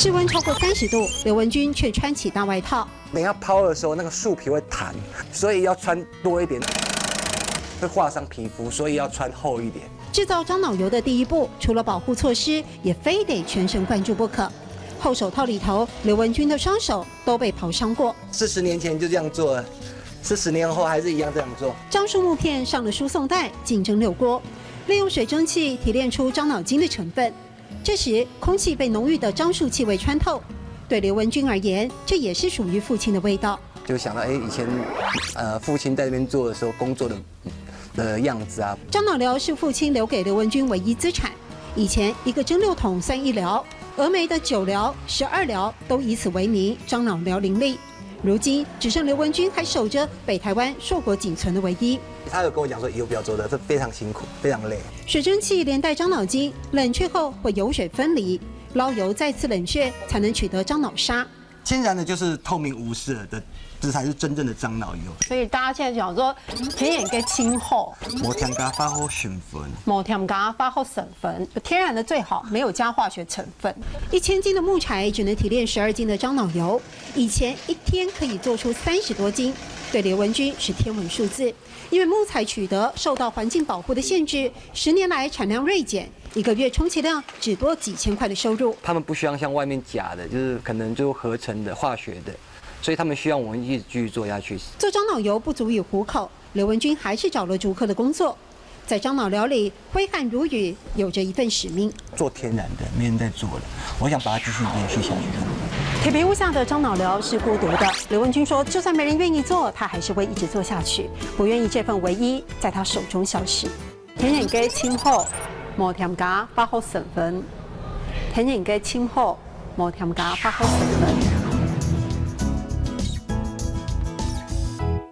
室温超过30度，刘文君却穿起大外套。等一下抛的时候，那个树皮会弹，所以要穿多一点，会划伤皮肤，所以要穿厚一点。制造樟脑油的第一步，除了保护措施，也非得全神贯注不可。厚手套里头，刘文君的双手都被刨伤过。40年前就这样做了，40年后还是一样这样做。樟树木片上了输送带，竞争溜锅，利用水蒸气提炼出樟脑精的成分。这时，空气被浓郁的樟树气味穿透。对刘文君而言，这也是属于父亲的味道。就想到，以前，父亲在这边做的时候工作的样子啊。樟脑寮是父亲留给刘文君唯一资产。以前一个蒸馏桶算1寮，峨眉的9寮、12寮都以此为名，樟脑寮林立。如今只剩刘文君还守着北台湾硕果仅存的唯一。他有跟我讲说，以后不要做的，这非常辛苦，非常累。水蒸气连带樟脑精冷却后会油水分离，捞油再次冷却才能取得樟脑沙。天然的就是透明无色的，这才是真正的樟脑油。所以大家现在讲说，天然嘅清厚，无添加化学成分，冇添加化学成分，天然的最好，没有加化学成分。 1000斤的木材只能提炼12斤的樟脑油，以前1天可以做出30多斤，对刘文君是天文数字。因为木材取得受到环境保护的限制，10年来产量锐减，1个月充其量只多几千块的收入。他们不希望像外面假的，就是可能就合成的、化学的，所以他们希望我们一直继续做下去。做樟脑油不足以糊口，刘文君还是找了竹科的工作。在樟脑寮里挥汗如雨，有着一份使命。做天然的，没人在做了，我想把它继续延续下去。铁皮屋下的樟脑寮是孤独的。刘文君说，就算没人愿意做，他还是会一直做下去，不愿意这份唯一在他手中消失。天然嘅清厚，冇添加化学成分。天然嘅清厚，冇添加化学成分。